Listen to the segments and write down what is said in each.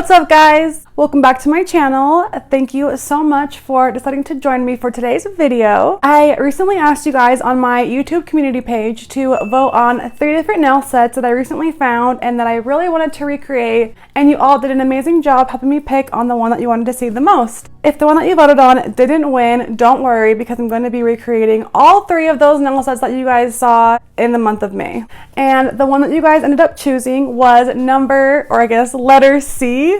What's up, guys? Welcome back to my channel. Thank you so much for deciding to join me for today's video. I recently asked you guys on my YouTube community page to vote on 3 different nail sets that I recently found and that I really wanted to recreate, and you all did an amazing job helping me pick on the one that you wanted to see the most. If the one that you voted on didn't win, don't worry, because I'm going to be recreating all 3 of those nail sets that you guys saw in the month of May. And the one that you guys ended up choosing was letter C.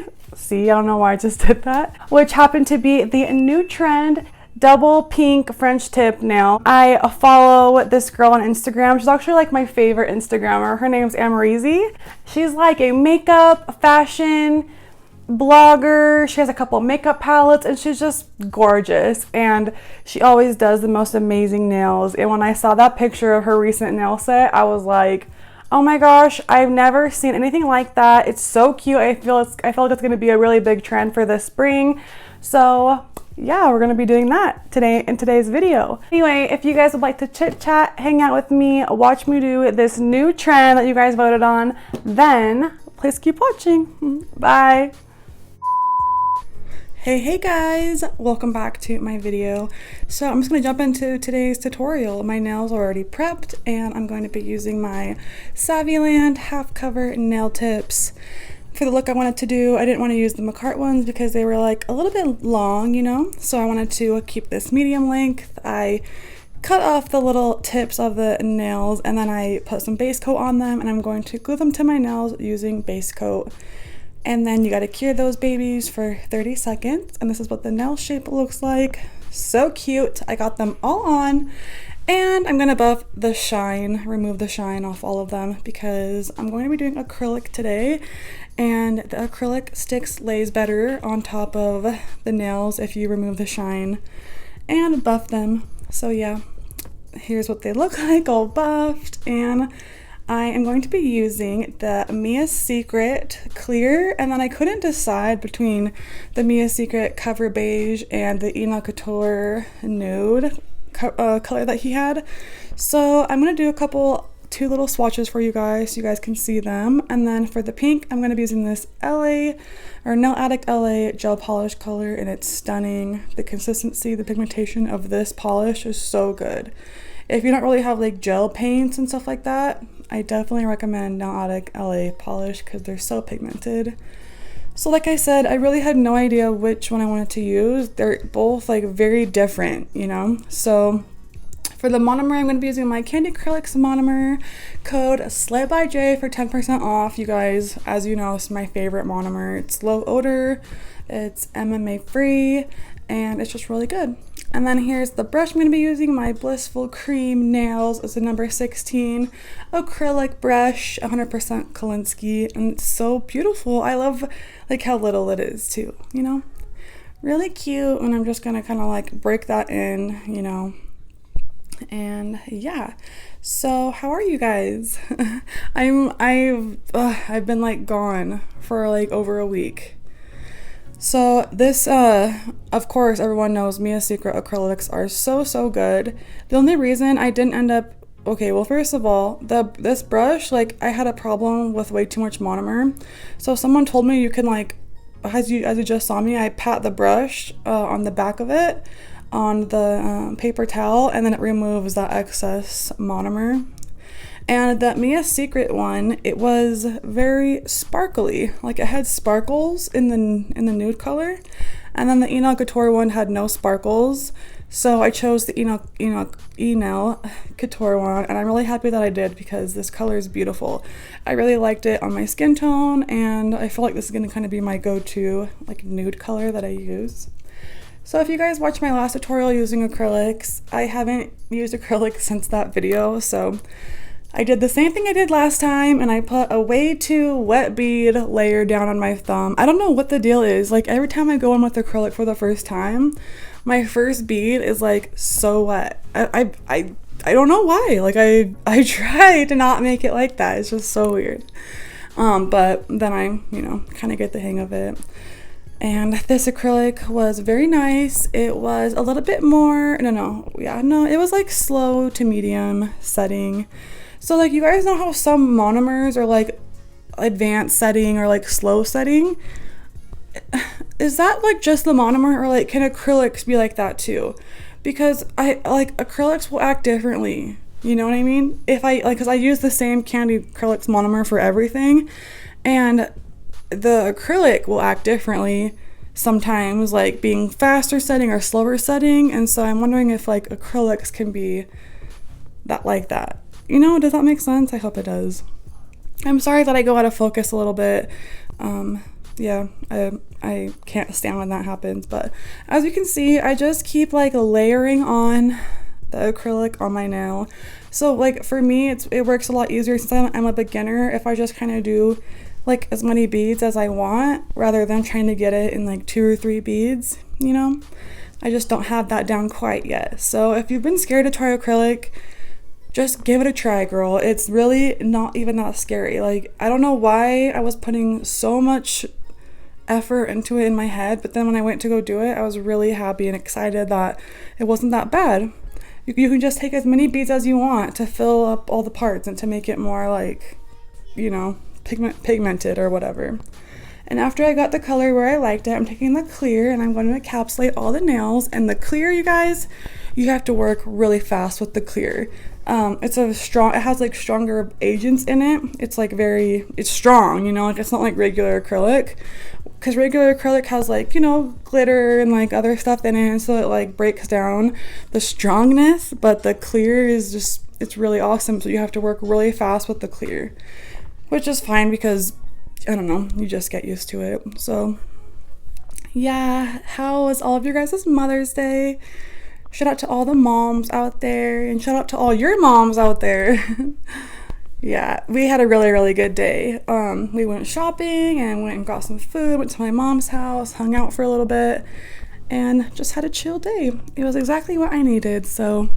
I don't know why I just did that, which happened to be the new trend double pink French tip nail. I follow this girl on Instagram. She's actually like my favorite Instagrammer. Her name's Amarizi. She's like a makeup, fashion blogger. She has a couple makeup palettes and she's just gorgeous, and she always does the most amazing nails. And when I saw that picture of her recent nail set, I was like, oh my gosh, I've never seen anything like that. It's so cute. I feel like it's going to be a really big trend for this spring. So yeah, we're going to be doing that today in today's video. Anyway, if you guys would like to chit chat, hang out with me, watch me do this new trend that you guys voted on, then please keep watching. Bye. Hey guys, welcome back to my video. So I'm just going to jump into today's tutorial. My nails are already prepped and I'm going to be using my Savvyland half cover nail tips. For the look I wanted to do, I didn't want to use the McCart ones because they were like a little bit long, you know, so I wanted to keep this medium length. I cut off the little tips of the nails and then I put some base coat on them, and I'm going to glue them to my nails using base coat. And then you got to cure those babies for 30 seconds. And this is what the nail shape looks like. So cute. I got them all on. And I'm going to buff the shine, remove the shine off all of them, because I'm going to be doing acrylic today. And the acrylic sticks lays better on top of the nails if you remove the shine and buff them. So yeah, here's what they look like all buffed. And I am going to be using the Mia Secret clear, and then I couldn't decide between the Mia Secret cover beige and the Ina Couture nude color that he had. So I'm going to do two little swatches for you guys so you guys can see them. And then for the pink, I'm going to be using this Nail Addict LA gel polish color, and it's stunning. The consistency, the pigmentation of this polish is so good. If you don't really have like gel paints and stuff like that, I definitely recommend Nail Addict LA polish because they're so pigmented. So like I said, I really had no idea which one I wanted to use. They're both like very different, you know? So for the monomer, I'm going to be using my Candy Acrylics monomer. Code SLAYBYJ for 10% off. You guys, as you know, it's my favorite monomer. It's low odor, it's MMA free, and it's just really good. And then here's the brush I'm going to be using, my Blissful Cream Nails. It's a number 16 acrylic brush, 100% Kolinsky, and it's so beautiful. I love like how little it is too, you know? Really cute, and I'm just going to kind of like break that in, you know? And yeah, so how are you guys? I've been like gone for like over a week. So this, of course, everyone knows Mia Secret acrylics are so good. The only reason I didn't end up, okay, well, first of all, this brush, like I had a problem with way too much monomer. So someone told me you can like, as you just saw me, I pat the brush on the back of it on the paper towel, and then it removes that excess monomer. And that Mia Secret one, it was very sparkly, like it had sparkles in the nude color, and then the Ina Couture one had no sparkles. So I chose the Ina Couture one, and I'm really happy that I did because this color is beautiful. I really liked it on my skin tone, and I feel like this is gonna kind of be my go-to like nude color that I use. So if you guys watched my last tutorial using acrylics, I haven't used acrylic since that video, so I did the same thing I did last time, and I put a way too wet bead layer down on my thumb. I don't know what the deal is. Like every time I go in with acrylic for the first time, my first bead is like so wet. I don't know why. Like I try to not make it like that. It's just so weird. But then I, you know, kind of get the hang of it. And this acrylic was very nice. It was a little bit more, it was like slow to medium setting. So like you guys know how some monomers are like advanced setting or like slow setting? is that like just the monomer, or like can acrylics be like that too? Because I like acrylics will act differently. You know what I mean? If I like, because I use the same candy acrylics monomer for everything, and the acrylic will act differently sometimes, like being faster setting or slower setting. And so I'm wondering if like acrylics can be that like that. You know, does that make sense? I hope it does. I'm sorry that I go out of focus a little bit. Yeah, I can't stand when that happens, but as you can see, I just keep like layering on the acrylic on my nail. So like for me, it works a lot easier since I'm a beginner if I just kind of do like as many beads as I want rather than trying to get it in like 2 or 3 beads, you know? I just don't have that down quite yet. So if you've been scared to try acrylic, just give it a try, girl. It's really not even that scary. Like, I don't know why I was putting so much effort into it in my head, but then when I went to go do it, I was really happy and excited that it wasn't that bad. You can just take as many beads as you want to fill up all the parts and to make it more like, you know, pigmented or whatever. And after I got the color where I liked it, I'm taking the clear and I'm going to encapsulate all the nails. And the clear, you guys, you have to work really fast with the clear. It has like stronger agents in it. It's like it's strong, you know, like it's not like regular acrylic, because regular acrylic has like, you know, glitter and like other stuff in it, and so it like breaks down the strongness. But the clear is just, it's really awesome. So you have to work really fast with the clear, which is fine because I don't know, you just get used to it. So yeah, how was all of your guys' Mother's Day? Shout out to all the moms out there, and shout out to all your moms out there. Yeah, we had a really, really good day. We went shopping and went and got some food, went to my mom's house, hung out for a little bit, and just had a chill day. It was exactly what I needed, so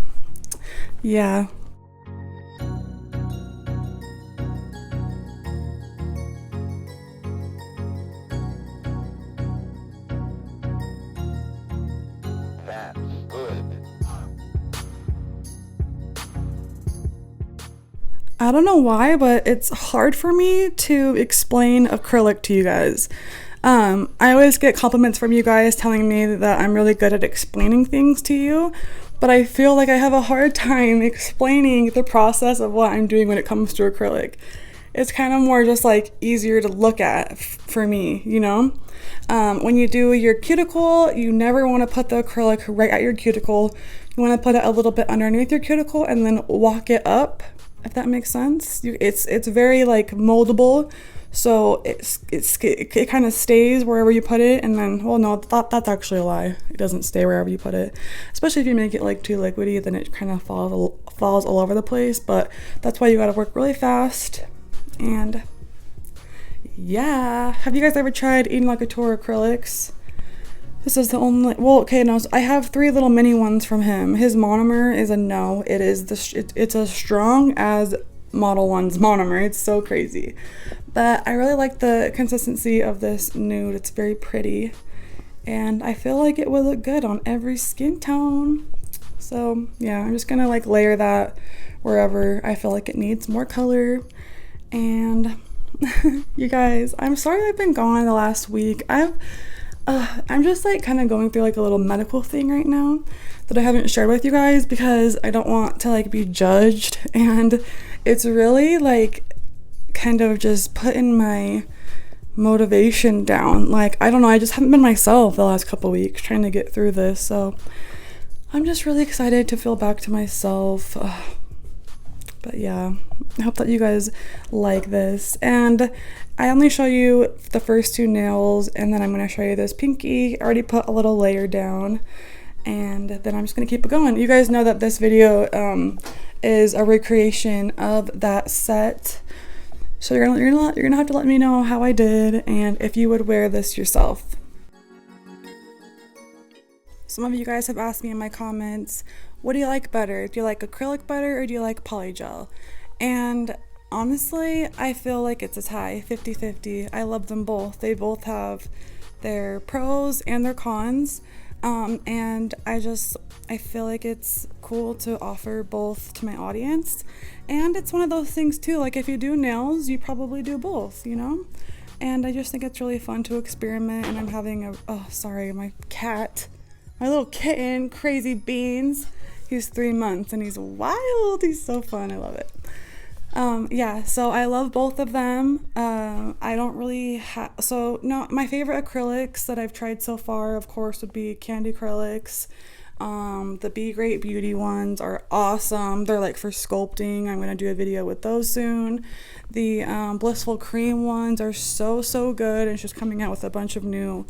yeah. I don't know why, but it's hard for me to explain acrylic to you guys. I always get compliments from you guys telling me that I'm really good at explaining things to you, but I feel like I have a hard time explaining the process of what I'm doing when it comes to acrylic. It's kind of more just like easier to look at for me, you know? When you do your cuticle, you never want to put the acrylic right at your cuticle. You want to put it a little bit underneath your cuticle and then walk it up, if that makes sense. It's very like moldable, so it kind of stays wherever you put it. And then, well, no, that's actually a lie. It doesn't stay wherever you put it, especially if you make it like too liquidy, then it kind of falls all over the place. But that's why you got to work really fast. And yeah, have you guys ever tried Eden Lakator acrylics? This is the only, well, okay, no, so I have 3 little mini ones from him. His monomer is a no. It is it's as strong as Model 1's monomer. It's so crazy. But I really like the consistency of this nude. It's very pretty, and I feel like it would look good on every skin tone. So yeah, I'm just gonna like layer that wherever I feel like it needs more color. And you guys, I'm sorry I've been gone the last week. I'm just like kind of going through like a little medical thing right now that I haven't shared with you guys because I don't want to like be judged, and it's really like kind of just putting my motivation down. Like, I don't know, I just haven't been myself the last couple weeks trying to get through this, so I'm just really excited to feel back to myself. But yeah, I hope that you guys like this. And I only show you the first 2 nails, and then I'm going to show you this pinky. I already put a little layer down, and then I'm just going to keep it going. You guys know that this video is a recreation of that set. So you're gonna have to let me know how I did and if you would wear this yourself. Some of you guys have asked me in my comments, what do you like better? Do you like acrylic better or do you like polygel? And honestly, I feel like it's a tie, 50-50. I love them both. They both have their pros and their cons. And I feel like it's cool to offer both to my audience. And it's one of those things too, like if you do nails, you probably do both, you know? And I just think it's really fun to experiment. And I'm having my cat, my little kitten, Crazy Beans. He's 3 months and he's wild. He's so fun. I love it. Yeah, so I love both of them. I don't really have, my favorite acrylics that I've tried so far, of course, would be Candy Acrylics. The Be Great Beauty ones are awesome. They're like for sculpting. I'm going to do a video with those soon. The Blissful Cream ones are so good. It's just coming out with a bunch of new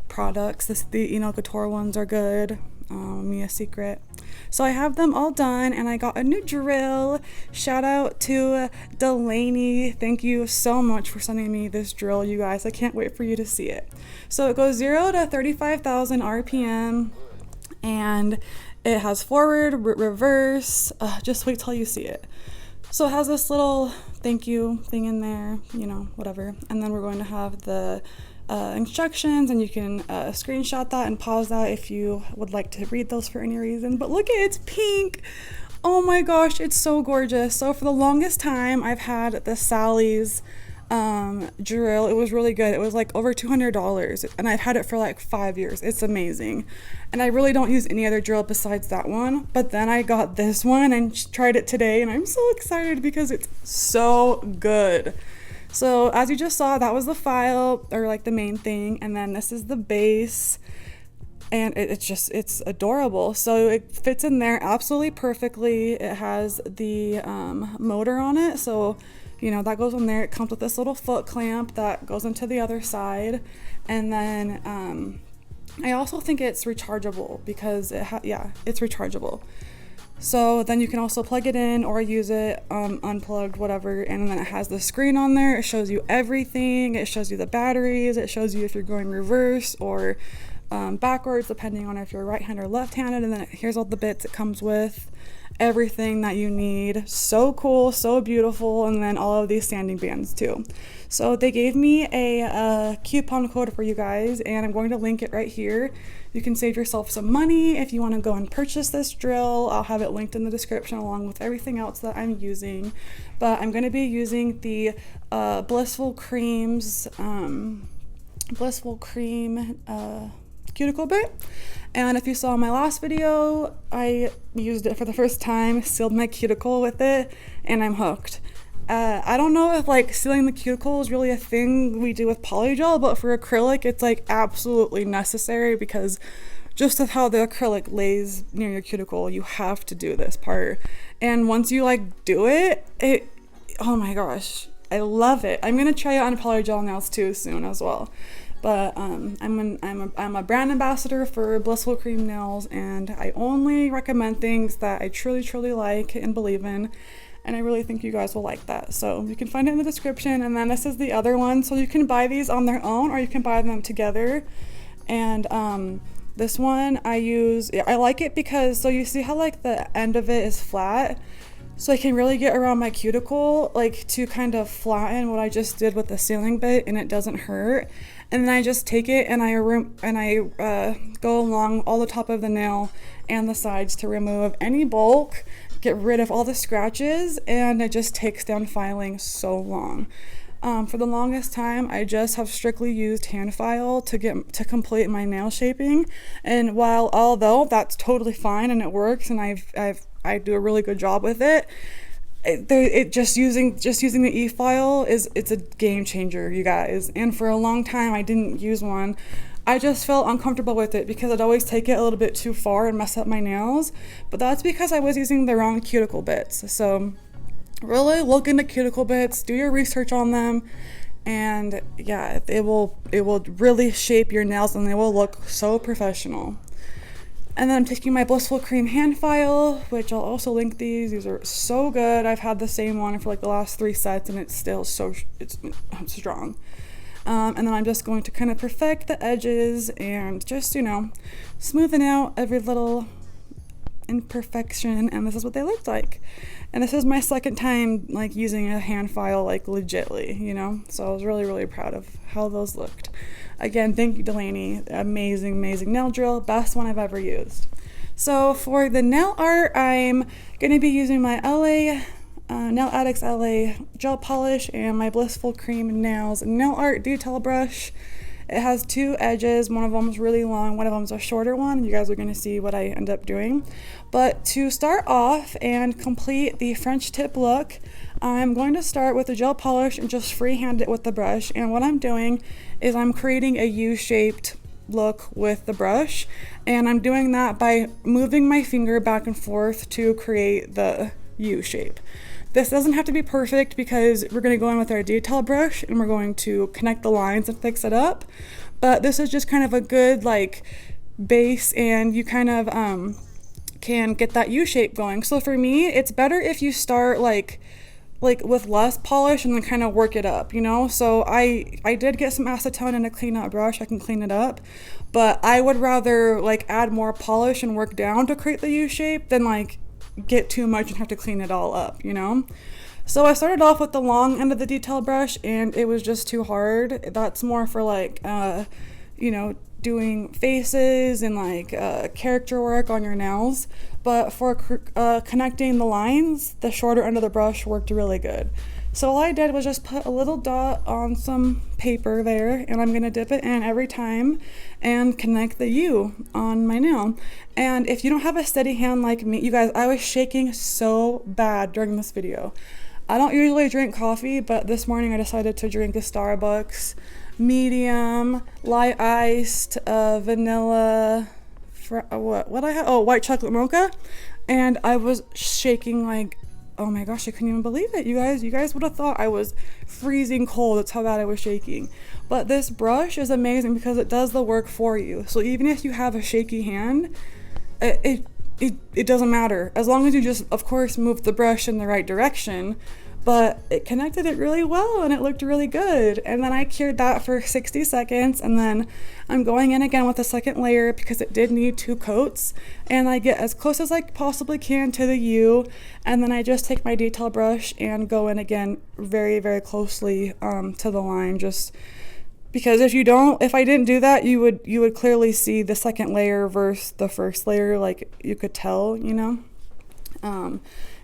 products. The Eno Couture ones are good. Mia Secret. So I have them all done, and I got a new drill. Shout out to Delanie. Thank you so much for sending me this drill, you guys. I can't wait for you to see it. So it goes 0 to 35,000 RPM, and it has forward, reverse. Just wait till you see it. So it has this little thank you thing in there, you know, whatever. And then we're going to have the instructions, and you can screenshot that and pause that if you would like to read those for any reason. But look at it, it's pink. Oh my gosh, it's so gorgeous. So for the longest time I've had the Sally's drill. It was really good. It was like over $200, and I've had it for like 5 years. It's amazing, and I really don't use any other drill besides that one. But then I got this one and tried it today, and I'm so excited because it's so good. So as you just saw, that was the file, or like the main thing, and then this is the base, and it's adorable. So it fits in there absolutely perfectly. It has the motor on it, so you know that goes in there. It comes with this little foot clamp that goes into the other side, and then I also think it's rechargeable because it's rechargeable. So then you can also plug it in or use it unplugged, whatever, and then it has the screen on there. It shows you everything. It shows you the batteries. It shows you if you're going reverse or backwards, depending on if you're right-handed or left-handed. And then here's all the bits it comes with, everything that you need. So cool, so beautiful. And then all of these sanding bands too. So they gave me a coupon code for you guys, and I'm going to link it right here. You can save yourself some money if you want to go and purchase this drill. I'll have it linked in the description along with everything else that I'm using. But I'm going to be using the Blissful Cream cuticle bit. And if you saw my last video, I used it for the first time, sealed my cuticle with it, and I'm hooked. I don't know if like sealing the cuticle is really a thing we do with polygel, but for acrylic it's like absolutely necessary, because just with how the acrylic lays near your cuticle, you have to do this part. And once you like do it, oh my gosh, I love it. I'm gonna try it on polygel nails too soon as well. But I'm a brand ambassador for Blissful Cream nails, and I only recommend things that I truly like and believe in. And I really think you guys will like that. So you can find it in the description. And then this is the other one. So you can buy these on their own, or you can buy them together. And this one I like it because, so you see how like the end of it is flat? So I can really get around my cuticle, like to kind of flatten what I just did with the sealing bit, and it doesn't hurt. And then I just take it and I go along all the top of the nail and the sides to remove any bulk, get rid of all the scratches, and it just takes down filing so long. For the longest time, I just have strictly used hand file to complete my nail shaping. And although that's totally fine and it works, and I do a really good job with it, just using the e-file it's a game changer, you guys. And for a long time I didn't use one. I just felt uncomfortable with it because I'd always take it a little bit too far and mess up my nails, but that's because I was using the wrong cuticle bits. So really look into cuticle bits, do your research on them, and yeah, it will really shape your nails and they will look so professional. And then I'm taking my Blissful Cream hand file, which I'll also link these. These are so good. I've had the same one for like the last 3 sets, and it's still it's strong. And then I'm just going to kind of perfect the edges and just, you know, smoothen out every little imperfection. And this is what they look like. And this is my second time like using a hand file, like legitly, you know. So I was really proud of how those looked. Again, thank you, Delanie. Amazing nail drill. Best one I've ever used. So for the nail art, I'm going to be using my LA Nail Addicts LA gel polish and my Blissful Cream Nails nail art detail brush. It has two edges. One of them is really long, one of them is a shorter one. You guys are going to see what I end up doing. But to start off and complete the French tip look, I'm going to start with the gel polish and just freehand it with the brush. And what I'm doing is I'm creating a U-shaped look with the brush, and I'm doing that by moving my finger back and forth to create the U shape. This doesn't have to be perfect because we're going to go in with our detail brush and we're going to connect the lines and fix it up, but this is just kind of a good like base, and you kind of can get that U shape going. So for me, it's better if you start like with less polish and then kind of work it up, you know? So I did get some acetone and a clean out brush. I can clean it up, but I would rather like add more polish and work down to create the U shape than like get too much and have to clean it all up, you know? So I started off with the long end of the detail brush and it was just too hard. That's more for like, you know, doing faces and like character work on your nails. But for connecting the lines, the shorter end of the brush worked really good. So all I did was just put a little dot on some paper there, and I'm gonna dip it in every time and connect the U on my nail. And if you don't have a steady hand like me, you guys, I was shaking so bad during this video. I don't usually drink coffee, but this morning I decided to drink a Starbucks medium, light iced, vanilla, what I have? Oh, white chocolate mocha. And I was shaking like, oh my gosh, I couldn't even believe it. You guys would have thought I was freezing cold. That's how bad I was shaking. But this brush is amazing because it does the work for you. So even if you have a shaky hand, it doesn't matter. As long as you just, of course, move the brush in the right direction. But it connected it really well and it looked really good. And then I cured that for 60 seconds, and then I'm going in again with a second layer because it did need 2 coats, and I get as close as I possibly can to the U, and then I just take my detail brush and go in again very, very closely to the line, just because if I didn't do that, you would clearly see the second layer versus the first layer, like you could tell, you know.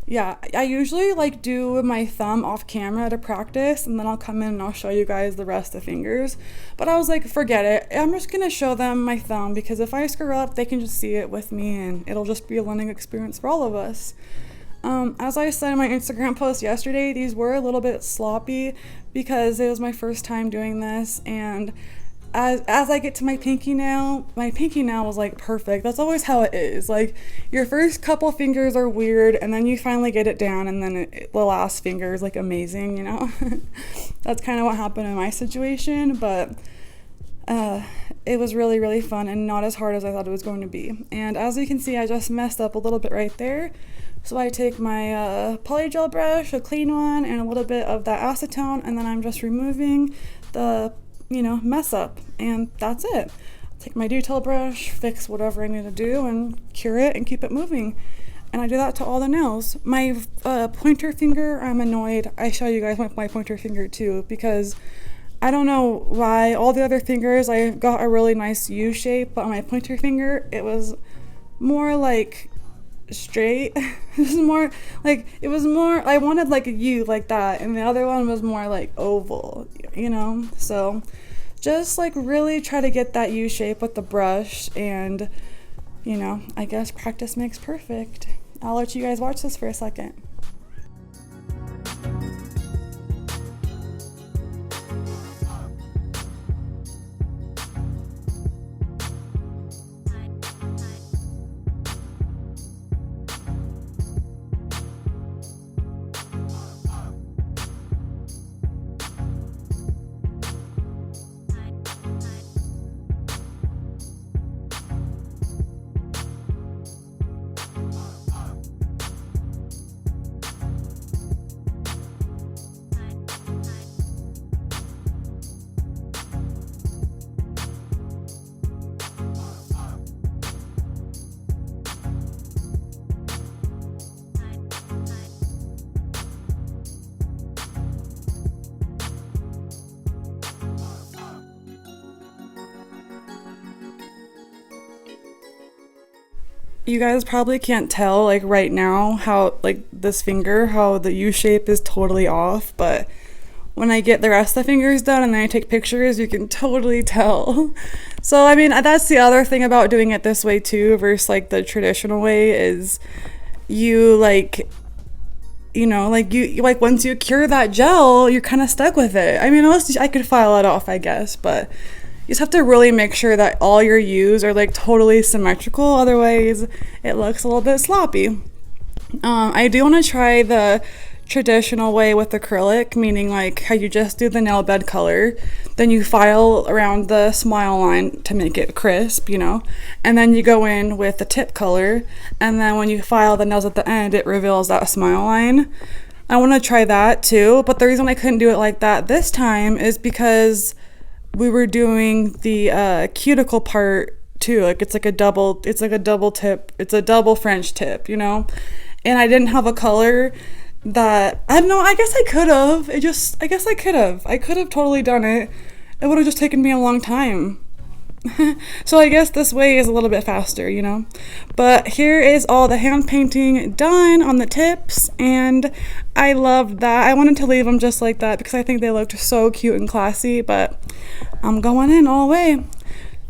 Yeah, I usually like do my thumb off camera to practice, and then I'll come in and I'll show you guys the rest of the fingers. But I was like, forget it. I'm just gonna show them my thumb because if I screw up, they can just see it with me and it'll just be a learning experience for all of us. As I said in my Instagram post yesterday, these were a little bit sloppy because it was my first time doing this, and as I get to my pinky nail was like perfect. That's always how it is. Like your first couple fingers are weird, and then you finally get it down, and then the last finger is like amazing, you know? That's kind of what happened in my situation, but it was really, really fun and not as hard as I thought it was going to be. And as you can see, I just messed up a little bit right there. So I take my polygel brush, a clean one, and a little bit of that acetone, and then I'm just removing the mess up, and that's it. Take my detail brush, fix whatever I need to do, and cure it and keep it moving. And I do that to all the nails. My pointer finger, I'm annoyed. I show you guys my pointer finger too, because I don't know why all the other fingers I got a really nice U shape, but on my pointer finger it was more like straight. It was more I wanted like a U like that, and the other one was more like oval, you know? So just like really try to get that U shape with the brush, and I guess practice makes perfect. I'll let you guys watch this for a second. You guys probably can't tell like right now how like this finger, how the U shape is totally off, but when I get the rest of the fingers done and then I take pictures, you can totally tell. So, I mean, that's the other thing about doing it this way too versus like the traditional way is you like, you know, like you like once you cure that gel, you're kind of stuck with it. I mean, unless I could file it off, I guess, but you just have to really make sure that all your U's are like totally symmetrical. Otherwise, it looks a little bit sloppy. I do want to try the traditional way with acrylic, meaning like how you just do the nail bed color, then you file around the smile line to make it crisp, you know, and then you go in with the tip color, and then when you file the nails at the end, it reveals that smile line. I want to try that too, but the reason I couldn't do it like that this time is because we were doing the cuticle part too. Like it's like a double tip, it's a double French tip, you know, and I didn't have a color that, I don't know, I guess I could have. I could have totally done it. It would have just taken me a long time. So I guess this way is a little bit faster, you know. But here is all the hand painting done on the tips, and I loved that. I wanted to leave them just like that because I think they looked so cute and classy, but I'm going in all the way.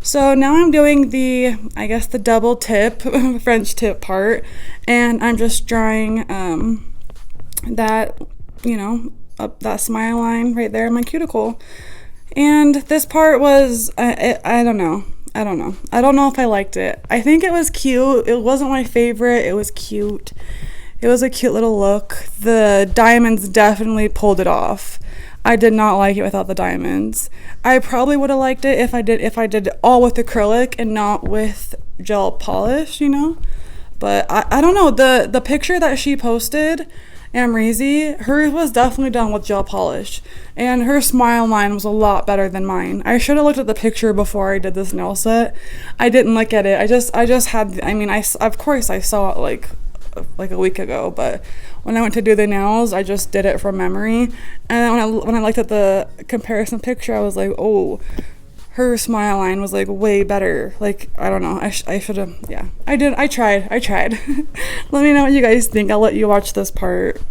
So now I'm doing the, I guess the double tip, French tip part, and I'm just drawing that, you know, up that smile line right there in my cuticle. And this part was, I don't know if I liked it. I think it was cute. It wasn't my favorite. It was cute. It was a cute little look. The diamonds definitely pulled it off. I did not like it without the diamonds. I probably would have liked it if I did all with acrylic and not with gel polish, you know. But I don't know, the picture that she posted, Amrezy, hers was definitely done with gel polish, and her smile line was a lot better than mine. I should have looked at the picture before I did this nail set. I didn't look at it. I just had, I mean, of course I saw it like a week ago, but when I went to do the nails, I just did it from memory. And when I looked at the comparison picture, I was like, oh, her smile line was like way better. Like, I don't know, I should have, yeah, I tried. Let me know what you guys think. I'll let you watch this part.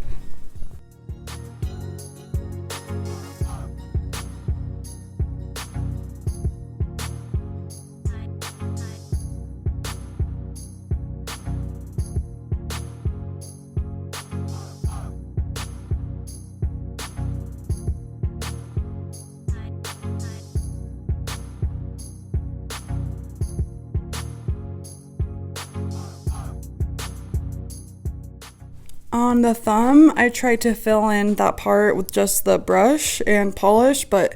On the thumb, I tried to fill in that part with just the brush and polish, but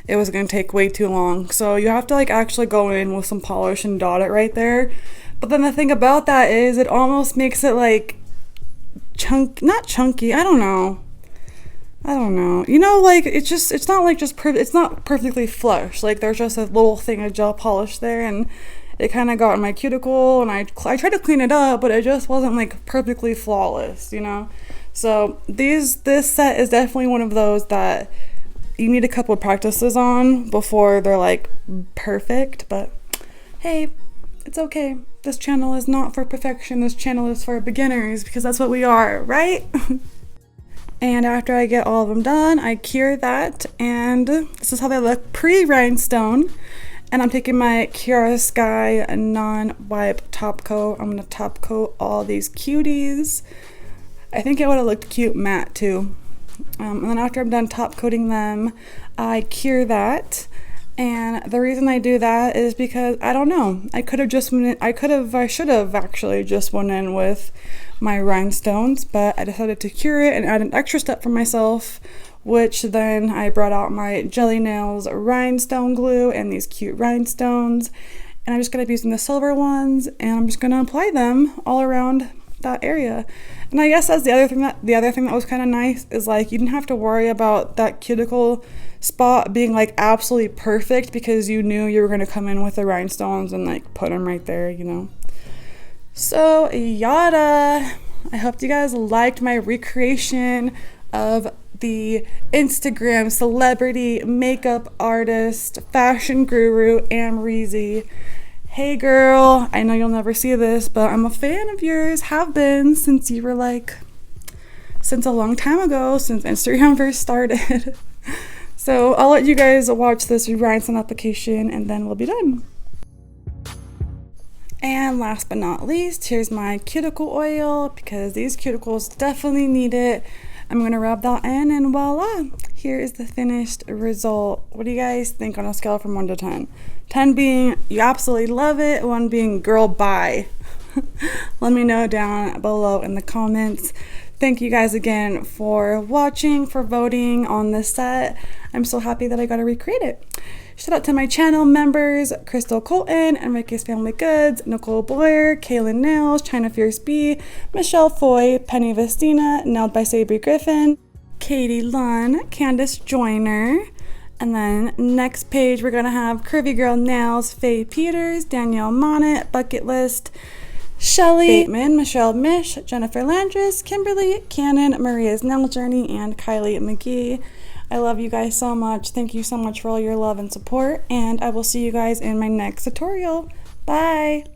it was going to take way too long. So you have to like actually go in with some polish and dot it right there. But then the thing about that is it almost makes it like not chunky, I don't know. You know, like it's not perfectly flush. Like there's just a little thing of gel polish there, and it kind of got in my cuticle, and I tried to clean it up, but it just wasn't like perfectly flawless, you know? So this set is definitely one of those that you need a couple of practices on before they're like perfect, but hey, it's okay. This channel is not for perfection. This channel is for beginners, because that's what we are, right? And after I get all of them done, I cure that, and this is how they look pre-rhinestone. And I'm taking my Kiara Sky non-wipe top coat. I'm going to top coat all these cuties. I think it would have looked cute matte too. And then after I'm done top coating them, I cure that. And the reason I do that is because, I don't know, I should have actually just went in with my rhinestones, but I decided to cure it and add an extra step for myself, which then I brought out my Jelly Nails rhinestone glue and these cute rhinestones, and I'm just going to be using the silver ones, and I'm just going to apply them all around that area. And I guess that's the other thing that was kind of nice is like you didn't have to worry about that cuticle spot being like absolutely perfect, because you knew you were going to come in with the rhinestones and like put them right there, you know. So yada, I hope you guys liked my recreation of the Instagram celebrity makeup artist fashion guru Amrezy Hey girl, I know you'll never see this, but I'm a fan of yours, have been since you were like, since a long time ago, since Instagram first started. So I'll let you guys watch this rhinestone application and then we'll be done. And last but not least, here's my cuticle oil because these cuticles definitely need it. I'm gonna rub that in and voila, here is the finished result. What do you guys think on a scale from 1 to 10? 10 being you absolutely love it, 1 being girl bye. Let me know down below in the comments. Thank you guys again for watching, for voting on this set. I'm so happy that I got to recreate it. Shout out to my channel members, Crystal Colton, Enrique's Family Goods, Nicole Boyer, Kaylin Nails, China Fierce B, Michelle Foy, Penny Vestina, Nailed by Sabri Griffin, Katie Lunn, Candace Joyner, and then next page we're gonna have Curvy Girl Nails, Faye Peters, Danielle Monnet, Bucket List, Shelly Bateman, Michelle Mish, Jennifer Landris, Kimberly Cannon, Maria's Nail Journey, and Kylie McGee. I love you guys so much. Thank you so much for all your love and support, and I will see you guys in my next tutorial. Bye!